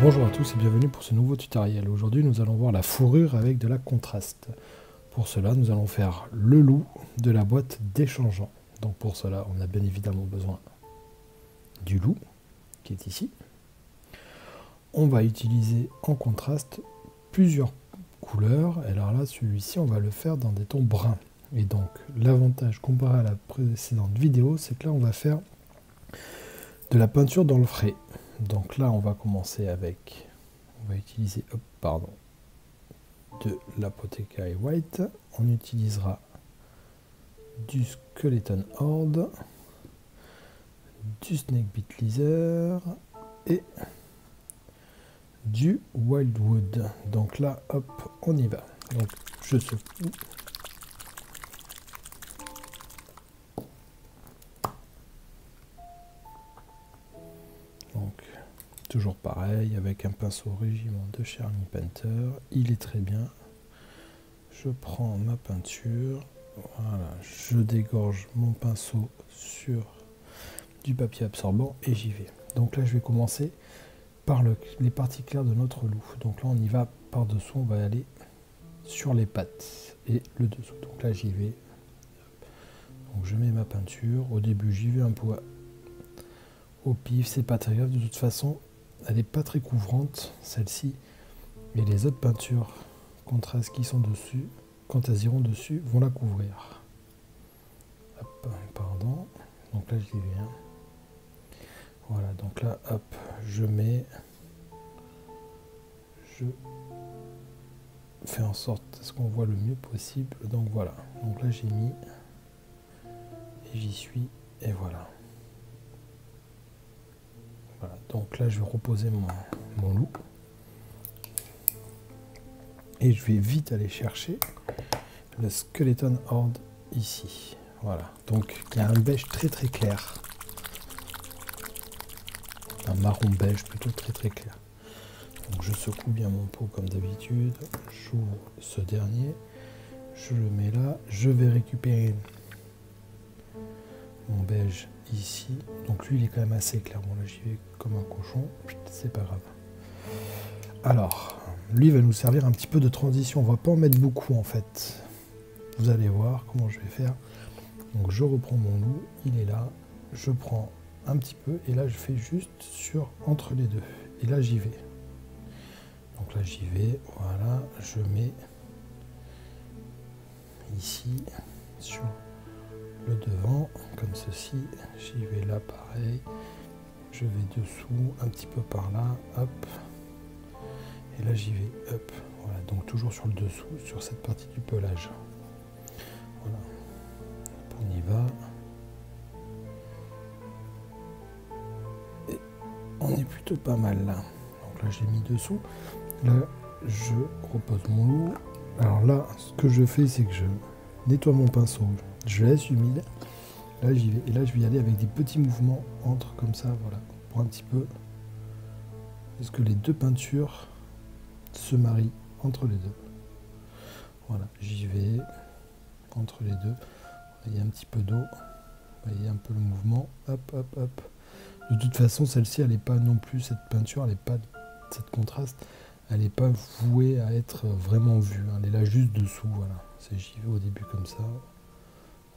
Bonjour à tous et bienvenue pour ce nouveau tutoriel. Aujourd'hui nous allons voir la fourrure avec de la contraste. Pour cela nous allons faire le loup de la boîte d'échangeant. Donc pour cela on a bien évidemment besoin du loup qui est ici. On va utiliser en contraste plusieurs couleurs. Et alors là celui-ci on va le faire dans des tons bruns. Et donc l'avantage comparé à la précédente vidéo c'est que là on va faire de la peinture dans le frais. Donc là on va commencer avec, on va utiliser de l'Apothecary White, on utilisera du Skeleton Horde, du Snakebit Leather et du Wildwood. Donc là hop on y va. Donc je secoue. Donc toujours pareil, avec un pinceau régiment de chez Army Painter, il est très bien. Je prends ma peinture, voilà, je dégorge mon pinceau sur du papier absorbant et j'y vais. Donc là je vais commencer par les parties claires de notre loup. Donc là on y va par dessous, on va aller sur les pattes et le dessous. Donc là j'y vais. Donc je mets ma peinture, au début j'y vais un peu au pif, c'est pas très grave, de toute façon elle n'est pas très couvrante celle-ci, et les autres peintures contrastes qui sont dessus, quand elles iront dessus, vont la couvrir. Hop, pardon, donc là j'y vais. Voilà, donc là hop, je fais en sorte à ce qu'on voit le mieux possible. Donc voilà, donc là j'ai mis et j'y suis et voilà. Voilà, donc là je vais reposer mon loup et je vais vite aller chercher le Skeleton Horde ici. Voilà, donc il y a un beige très très clair, un marron beige plutôt très clair. Donc je secoue bien mon pot comme d'habitude, j'ouvre ce dernier, je le mets là, je vais récupérer mon beige ici, donc lui il est quand même assez clair. Bon là j'y vais comme un cochon, c'est pas grave. Alors lui va nous servir un petit peu de transition, on va pas en mettre beaucoup en fait, vous allez voir comment je vais faire. Donc je reprends mon loup, il est là, je prends un petit peu et là je fais juste sur entre les deux et là j'y vais. Donc là j'y vais, voilà, je mets ici sur le devant comme ceci, j'y vais là pareil, je vais dessous un petit peu par là, hop, et là j'y vais, hop, voilà, donc toujours sur le dessous, sur cette partie du pelage. Voilà, on y va, et on est plutôt pas mal là. Donc là j'ai mis dessous, là je repose mon loup. Alors là ce que je fais c'est que je nettoie mon pinceau, je laisse humide. Là j'y vais, et là je vais y aller avec des petits mouvements entre comme ça, voilà, pour un petit peu, est-ce que les deux peintures se marient entre les deux. Voilà, j'y vais, entre les deux, il y a un petit peu d'eau, vous voyez un peu le mouvement, hop, hop, hop. De toute façon, celle-ci, elle n'est pas non plus, cette peinture, elle n'est pas, cette contraste, elle n'est pas vouée à être vraiment vue, hein. Elle est là juste dessous, voilà, j'y vais au début comme ça,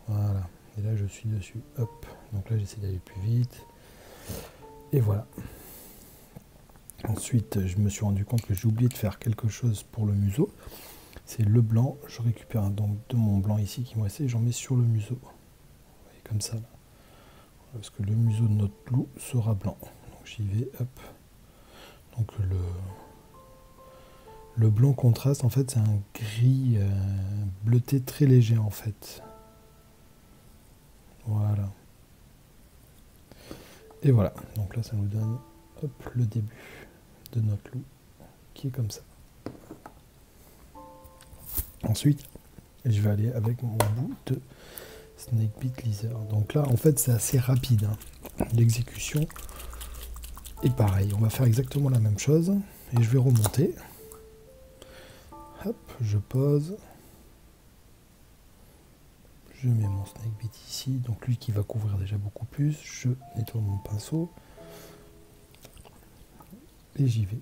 voilà. Et là je suis dessus, hop, donc là j'essaie d'aller plus vite, et voilà. Ensuite je me suis rendu compte que j'ai oublié de faire quelque chose pour le museau, c'est le blanc, je récupère donc de mon blanc ici qui me restait et j'en mets sur le museau, vous voyez, comme ça, là. Parce que le museau de notre loup sera blanc, donc j'y vais, hop, donc le blanc contraste en fait c'est un gris bleuté très léger en fait. Voilà. Et voilà, donc là ça nous donne hop, le début de notre loup qui est comme ça. Ensuite, je vais aller avec mon bout de Snakebit Leather. Donc là en fait c'est assez rapide, hein. L'exécution est pareil. On va faire exactement la même chose et je vais remonter. Hop, je pose. Je mets mon Snakebit ici, donc lui qui va couvrir déjà beaucoup plus. Je nettoie mon pinceau et j'y vais.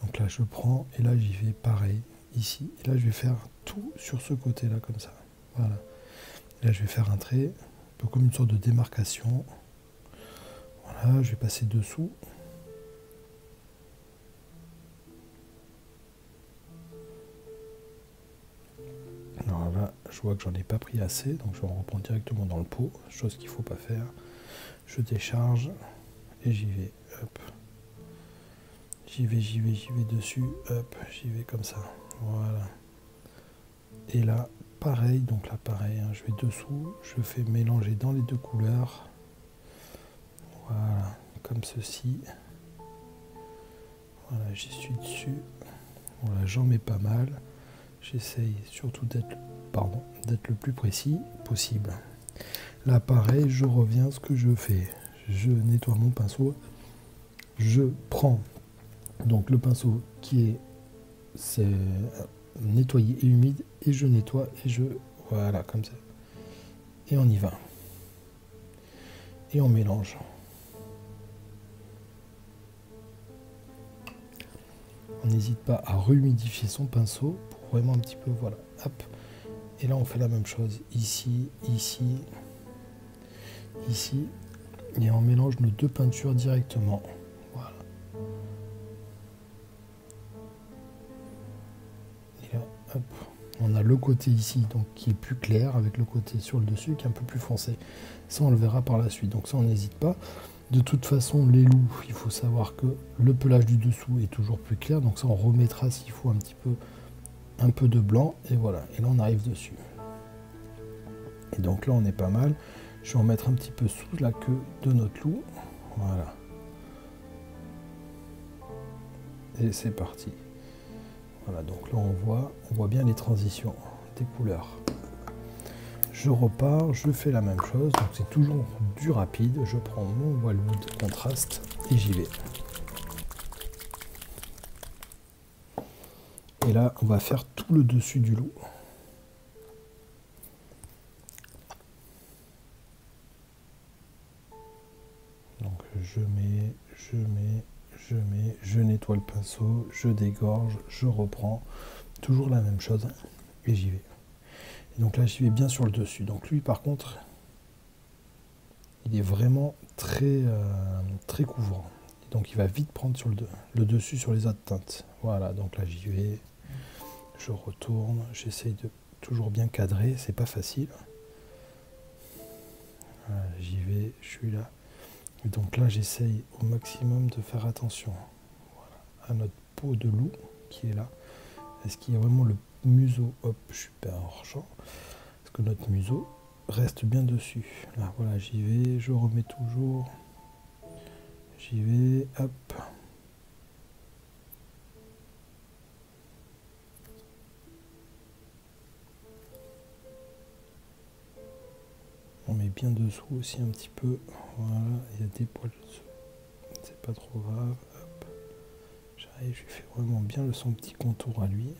Donc là je prends et là j'y vais pareil ici. Et là je vais faire tout sur ce côté là comme ça. Voilà. Et là je vais faire un trait, un peu comme une sorte de démarcation. Voilà, je vais passer dessous. Alors là, je vois que j'en ai pas pris assez, donc je vais en reprendre directement dans le pot, chose qu'il ne faut pas faire. Je décharge et j'y vais. Hop. J'y vais dessus. Hop, j'y vais comme ça. Voilà. Et là, pareil, donc là pareil, hein, je vais dessous, je fais mélanger dans les deux couleurs. Voilà, comme ceci. Voilà, j'y suis dessus. Voilà, j'en mets pas mal. J'essaye surtout d'être le plus précis possible. Là pareil, je reviens, ce que je fais, je nettoie mon pinceau, je prends donc le pinceau qui est nettoyé et humide et je nettoie et je voilà comme ça et on y va et on mélange. On n'hésite pas à rehumidifier son pinceau pour vraiment un petit peu, voilà, hop. Et là on fait la même chose ici, ici, ici, et on mélange nos deux peintures directement. Voilà. Et là, hop, on a le côté ici donc qui est plus clair avec le côté sur le dessus qui est un peu plus foncé. Ça on le verra par la suite, donc ça on n'hésite pas. De toute façon, les loups, il faut savoir que le pelage du dessous est toujours plus clair, donc ça on remettra s'il faut un peu de blanc, et voilà, et là on arrive dessus. Et donc là on est pas mal. Je vais en mettre un petit peu sous la queue de notre loup, voilà. Et c'est parti. Voilà, donc là on voit bien les transitions des couleurs. Je repars, je fais la même chose, donc c'est toujours du rapide. Je prends mon Wildwood contraste et j'y vais. Et là, on va faire tout le dessus du loup. Donc je nettoie le pinceau, je dégorge, je reprends. Toujours la même chose et j'y vais. Et donc là, j'y vais bien sur le dessus. Donc lui, par contre, il est vraiment très couvrant. Et donc il va vite prendre sur le dessus sur les autres teintes. Voilà, donc là j'y vais. Je retourne, j'essaye de toujours bien cadrer, c'est pas facile. Voilà, j'y vais, je suis là. Et donc là j'essaye au maximum de faire attention, voilà, à notre peau de loup qui est là. Est-ce qu'il y a vraiment le museau, hop, je suis pas hors champ. Est-ce que notre museau reste bien dessus? Là voilà, j'y vais, je remets toujours. J'y vais, hop. On met bien dessous aussi un petit peu. Voilà, il y a des poils dessous. C'est pas trop grave. Hop. J'arrive, je fais vraiment bien son petit contour à lui.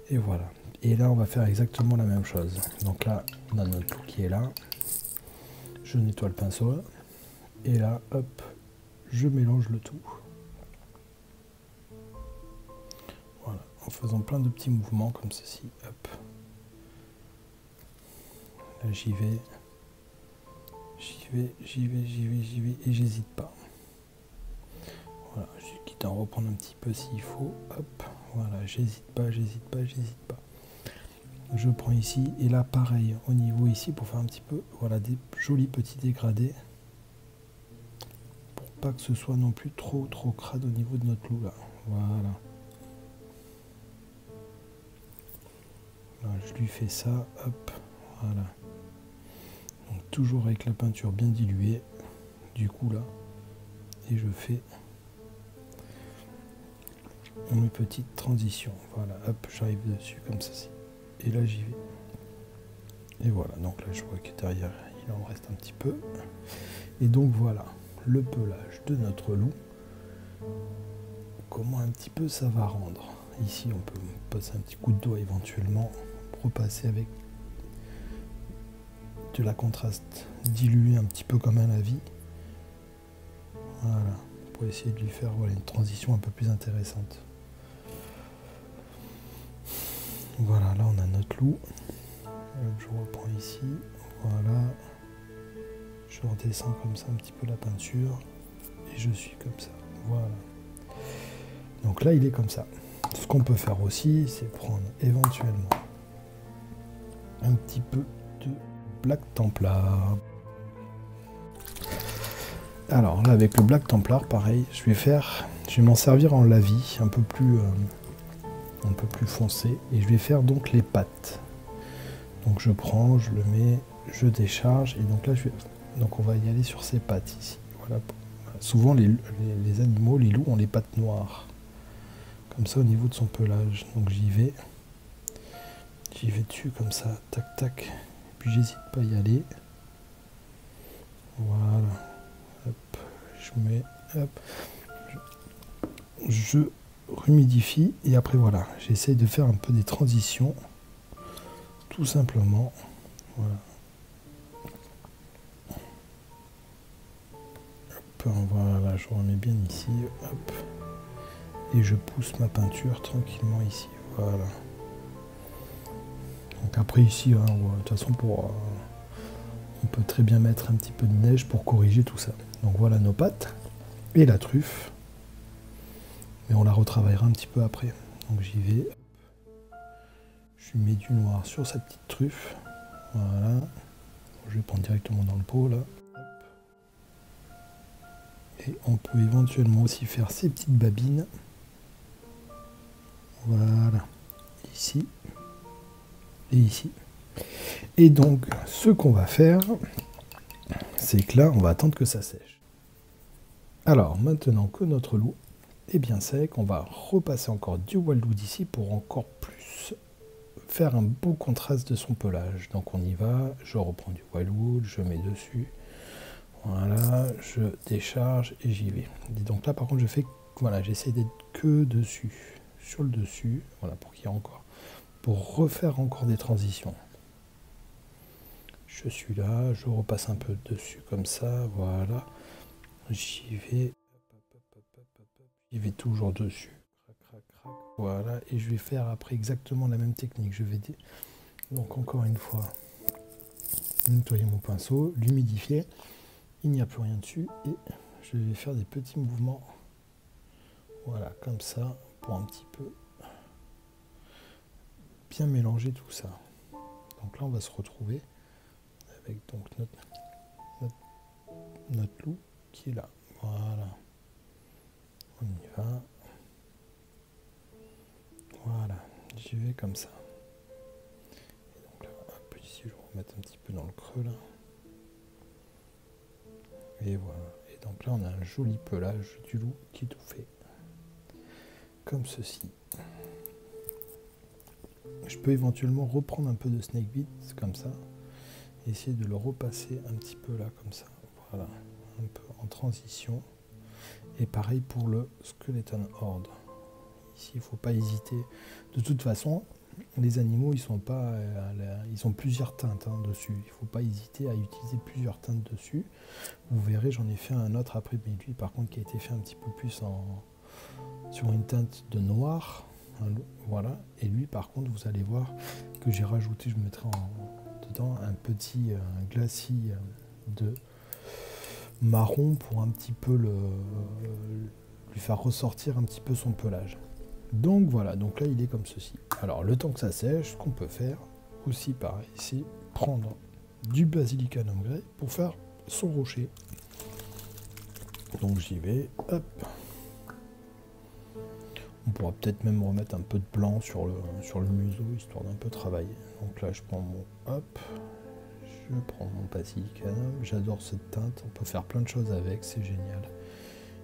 Et voilà. Et là, on va faire exactement la même chose. Donc là, on a notre loup qui est là. Je nettoie le pinceau. Et là, hop, je mélange le tout. Voilà, en faisant plein de petits mouvements comme ceci. Hop. Là, j'y vais, et j'hésite pas. Voilà, je quitte à en reprendre un petit peu s'il faut. Hop, voilà, j'hésite pas. Je prends ici, et là, pareil, au niveau ici, pour faire un petit peu, voilà, des jolis petits dégradés. Pour pas que ce soit non plus trop crade au niveau de notre loup, là. Voilà. Là, je lui fais ça, hop, voilà. Donc toujours avec la peinture bien diluée, du coup là, et je fais mes petites transitions. Voilà, hop, j'arrive dessus comme ceci. Et là j'y vais. Et voilà, donc là je vois que derrière il en reste un petit peu. Et donc voilà, le pelage de notre loup. Comment un petit peu ça va rendre. Ici on peut passer un petit coup de doigt éventuellement, repasser avec de la contraste diluée un petit peu comme un avis. Voilà, pour essayer de lui faire voilà, une transition un peu plus intéressante. Voilà, là on a notre loup. Je reprends ici, voilà. Je redescends comme ça un petit peu la peinture et je suis comme ça, voilà. Donc là il est comme ça. Ce qu'on peut faire aussi, c'est prendre éventuellement un petit peu de Black Templar. Alors là avec le Black Templar, pareil, je vais m'en servir en lavis, un peu plus foncé, et je vais faire donc les pattes. Donc je prends, je le mets, je décharge, et donc là donc on va y aller sur ces pattes ici. Voilà. Souvent les animaux, les loups ont les pattes noires, comme ça au niveau de son pelage. Donc j'y vais dessus comme ça, tac tac, et puis j'hésite pas à y aller. Voilà, hop, je mets, hop, je humidifie, et après voilà, j'essaye de faire un peu des transitions, tout simplement. Voilà. Hop, voilà, je remets bien ici, hop, et je pousse ma peinture tranquillement ici, voilà. Donc après ici, hein, de toute façon, on peut très bien mettre un petit peu de neige pour corriger tout ça. Donc voilà nos pattes et la truffe, mais on la retravaillera un petit peu après. Donc j'y vais, je mets du noir sur sa petite truffe, voilà. Je vais prendre directement dans le pot là. Et on peut éventuellement aussi faire ces petites babines. Voilà, ici et ici. Et donc, ce qu'on va faire, c'est que là, on va attendre que ça sèche. Alors, maintenant que notre loup est bien sec, on va repasser encore du Wildwood ici pour encore plus faire un beau contraste de son pelage. Donc on y va, je reprends du Wildwood, je mets dessus. Voilà, je décharge et j'y vais. Et donc là, par contre, voilà, j'essaie d'être que dessus, sur le dessus, voilà, pour qu'il y ait encore, pour refaire encore des transitions. Je suis là, je repasse un peu dessus comme ça, voilà. J'y vais toujours dessus. Crac, crac, crac, voilà, et je vais faire après exactement la même technique. Je vais donc encore une fois nettoyer mon pinceau, l'humidifier. Il n'y a plus rien dessus et je vais faire des petits mouvements, voilà, comme ça, pour un petit peu bien mélanger tout ça. Donc là on va se retrouver avec donc notre loup qui est là, voilà, on y va, voilà, j'y vais comme ça. Et donc là, hop, ici je vais remettre un petit peu dans le creux là. Et voilà. Et donc là, on a un joli pelage du loup qui est tout fait. Comme ceci. Je peux éventuellement reprendre un peu de Snakebit, comme ça. Et essayer de le repasser un petit peu là, comme ça. Voilà. Un peu en transition. Et pareil pour le Skeleton Horde. Ici, il ne faut pas hésiter. De toute façon, les animaux, ils ont plusieurs teintes dessus. Il ne faut pas hésiter à utiliser plusieurs teintes dessus. Vous verrez, j'en ai fait un autre après, mais lui par contre qui a été fait un petit peu plus sur une teinte de noir. Voilà. Et lui par contre, vous allez voir que j'ai rajouté, je mettrai dedans un petit glacis de marron pour un petit peu lui faire ressortir un petit peu son pelage. Donc voilà, donc là il est comme ceci. Alors le temps que ça sèche, ce qu'on peut faire aussi pareil, c'est prendre du Basilicanum Grey pour faire son rocher. Donc j'y vais, hop. On pourra peut-être même remettre un peu de blanc sur le museau, histoire d'un peu travailler. Donc là je prends mon Basilicanum, j'adore cette teinte, on peut faire plein de choses avec, c'est génial.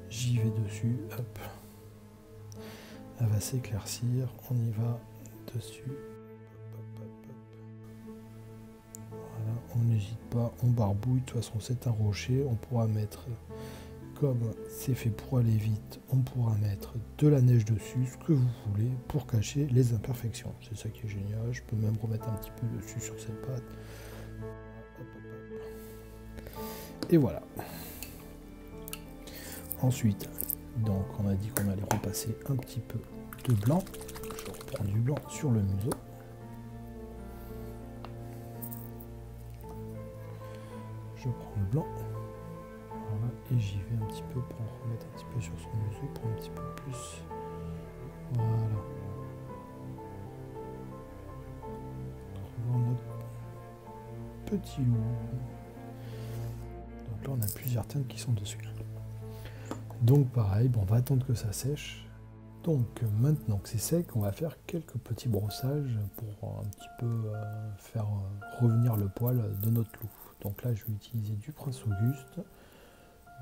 J'y vais dessus, hop. Elle va s'éclaircir, on y va dessus. Voilà, on n'hésite pas, on barbouille, de toute façon c'est un rocher, on pourra mettre, comme c'est fait pour aller vite, on pourra mettre de la neige dessus, ce que vous voulez, pour cacher les imperfections. C'est ça qui est génial, je peux même remettre un petit peu dessus sur cette pâte. Et voilà. Ensuite, Donc on a dit qu'on allait repasser un petit peu de blanc. Je reprends du blanc sur le museau. Je prends le blanc. Voilà, et j'y vais un petit peu pour en remettre un petit peu sur son museau pour un petit peu plus. Voilà. Revoir notre petit loup. Donc là on a plusieurs teintes qui sont dessus. Donc pareil, bon, on va attendre que ça sèche. Donc maintenant que c'est sec, on va faire quelques petits brossages pour un petit peu faire revenir le poil de notre loup. Donc là je vais utiliser du Prince Auguste,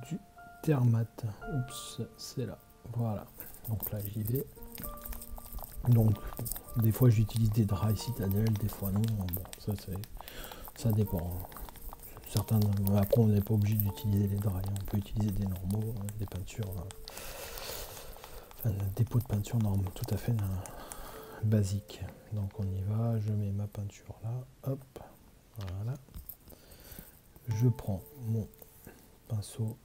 du Thermate. Oups, c'est là. Voilà. Donc là j'y vais. Donc des fois j'utilise des dry citadel, des fois non. Bon, ça dépend. Certains, après on n'est pas obligé d'utiliser les dry, on peut utiliser des normaux, des peintures, enfin, des pots de peinture normaux, tout à fait basiques. Donc on y va, je mets ma peinture là, hop, voilà. Je prends mon pinceau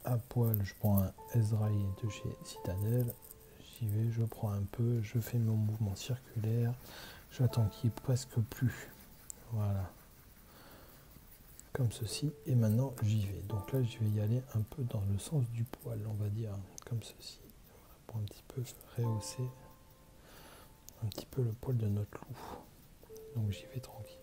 à poil, je prends un S-Dry de chez Citadel, j'y vais, je prends un peu, je fais mon mouvement circulaire, j'attends qu'il n'y ait presque plus, voilà. Comme ceci, et maintenant j'y vais. Donc là je vais y aller un peu dans le sens du poil, on va dire, comme ceci, voilà, pour un petit peu rehausser un petit peu le poil de notre loup. Donc j'y vais tranquille.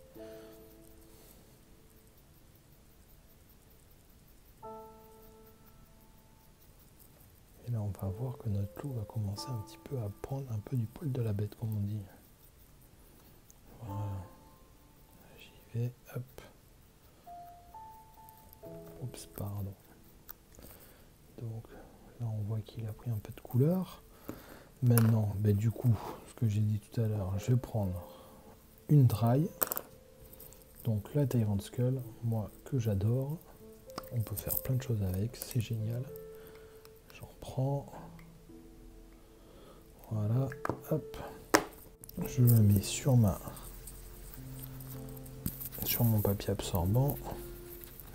Et là on va voir que notre loup va commencer un petit peu à prendre un peu du poil de la bête, comme on dit. Voilà. J'y vais, hop. Oups, pardon. Donc là on voit qu'il a pris un peu de couleur. Maintenant, ben, du coup, ce que j'ai dit tout à l'heure, je vais prendre une dry. Donc la Tyrant Skull, moi que j'adore. On peut faire plein de choses avec, c'est génial. J'en prends. Voilà, hop. Je le mets sur mon papier absorbant.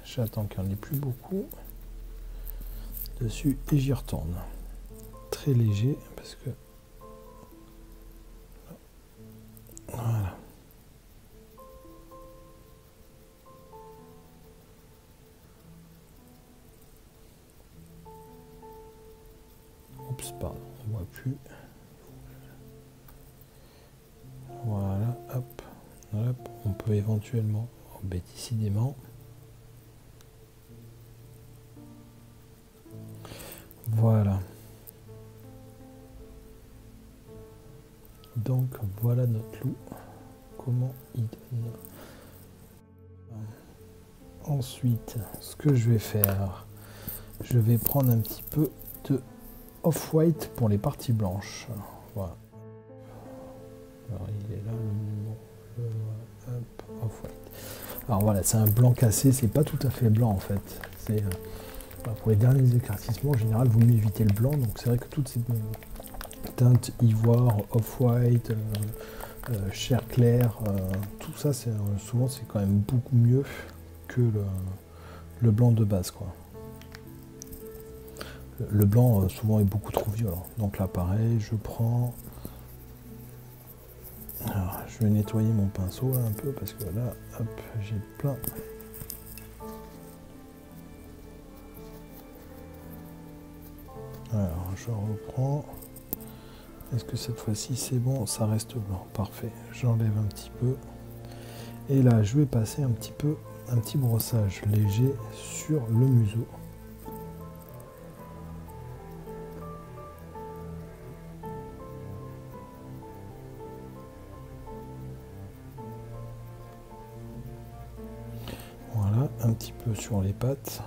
J'attends qu'il n'y en ait plus beaucoup dessus et j'y retourne. Très léger parce que voilà. Oups, pardon, on voit plus. Voilà, hop, hop. On peut éventuellement, décidément. Voilà. Donc voilà notre loup. Comment il donne. Ensuite, ce que je vais faire, je vais prendre un petit peu de off-white pour les parties blanches. Voilà. Alors il est là, hop, off-white. Alors voilà, c'est un blanc cassé, c'est pas tout à fait blanc en fait. C'est pour les derniers éclaircissements, en général, vous m'évitez le blanc, donc c'est vrai que toutes ces teintes ivoire, off-white, chair claire, tout ça, souvent c'est quand même beaucoup mieux que le blanc de base, quoi. Le blanc souvent est beaucoup trop violent. Donc là pareil, je prends. Alors, je vais nettoyer mon pinceau là, un peu parce que là, hop, j'ai plein. Alors je reprends. Est-ce que cette fois-ci c'est bon? Ça reste blanc. Parfait. J'enlève un petit peu. Et là je vais passer un petit brossage léger sur le museau. Voilà, un petit peu sur les pattes.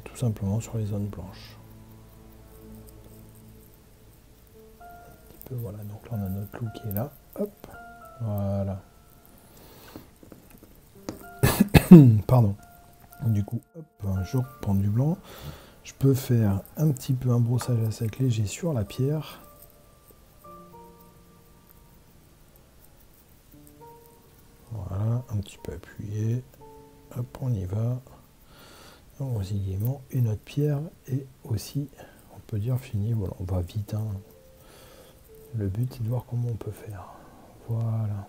Tout simplement sur les zones blanches. Un petit peu, voilà, donc là on a notre loup qui est là. Hop, voilà. Pardon. Du coup, hop, je reprends du blanc. Je peux faire un petit peu un brossage à sec léger sur la pierre. Voilà, un petit peu appuyé. Hop, on y va. un grosillement et notre pierre est aussi, on peut dire, finie. Voilà, on va vite, hein. Le but c'est de voir comment on peut faire. Voilà.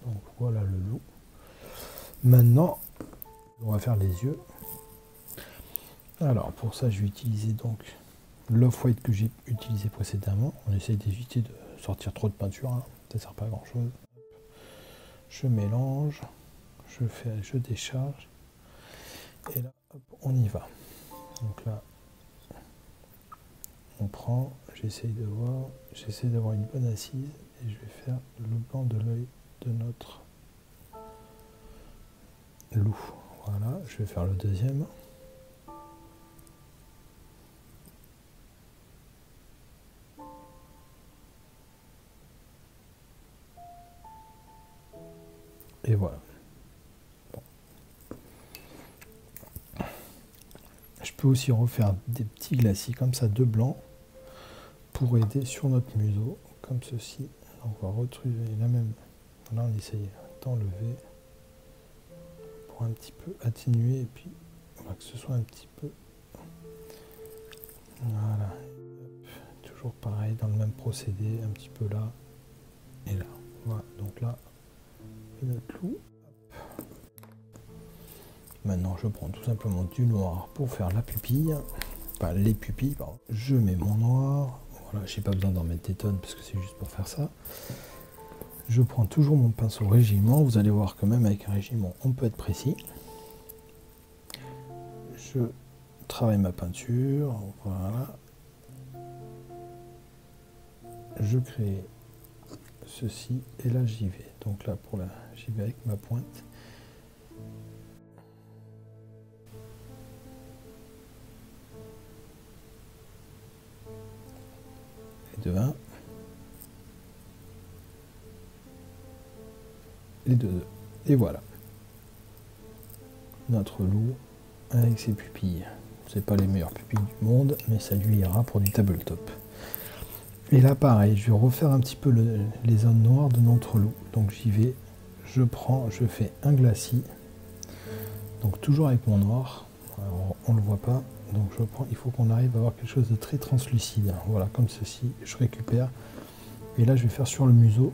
Donc voilà le loup. Maintenant, on va faire les yeux. Alors pour ça, je vais utiliser donc l'off-white que j'ai utilisé précédemment. On essaie d'éviter de sortir trop de peinture, hein. Ça sert pas à grand chose. Je mélange, je décharge et là hop, on y va. Donc là on prend, j'essaie d'avoir une bonne assise et je vais faire le blanc de l'œil de notre loup. Voilà, je vais faire le deuxième. Et voilà. Bon. Je peux aussi refaire des petits glacis comme ça de blanc pour aider sur notre museau, comme ceci. On va retrouver la même. Là, on essaye d'enlever pour un petit peu atténuer et puis on va que ce soit un petit peu. Voilà. Hop. Toujours pareil dans le même procédé, un petit peu là et là. Voilà. Donc là, notre loup. Hop. Maintenant, je prends tout simplement du noir pour faire la pupille. Enfin, les pupilles, pardon. Je mets mon noir. Voilà, j'ai pas besoin d'en mettre des tonnes parce que c'est juste pour faire ça. Je prends toujours mon pinceau régiment. Vous allez voir que même avec un régiment, on peut être précis. Je travaille ma peinture. Voilà. Je crée ceci et là j'y vais. Donc là, pour là, j'y vais avec ma pointe. Et de 1. Et de 2. Et voilà. Notre loup avec ses pupilles. C'est pas les meilleures pupilles du monde, mais ça lui ira pour du tabletop. Et là pareil, je vais refaire un petit peu les zones noires de notre loup. Donc j'y vais, je fais un glacis. Donc toujours avec mon noir. Alors, on ne le voit pas. Donc je prends, il faut qu'on arrive à avoir quelque chose de très translucide. Voilà, comme ceci, je récupère. Et là je vais faire sur le museau.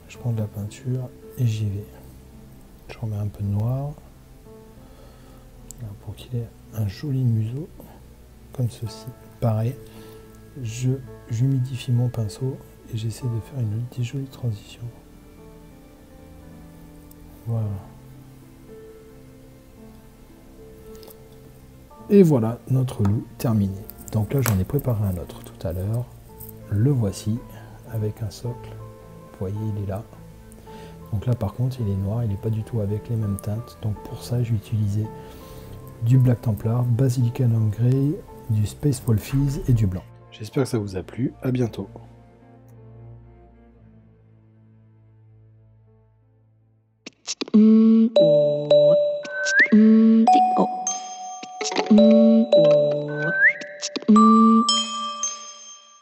Je prends de la peinture et j'y vais. Je remets un peu de noir. Là, pour qu'il ait un joli museau. Comme ceci. Pareil, j'humidifie mon pinceau et j'essaie de faire une jolie transition. Voilà. Et voilà notre loup terminé. Donc là j'en ai préparé un autre tout à l'heure. Le voici avec un socle. Vous voyez, il est là. Donc là par contre il est noir, il n'est pas du tout avec les mêmes teintes. Donc pour ça j'ai utilisé du Black Templar, Basilicanum Grey, du Space Wolfies et du blanc. J'espère que ça vous a plu. À bientôt.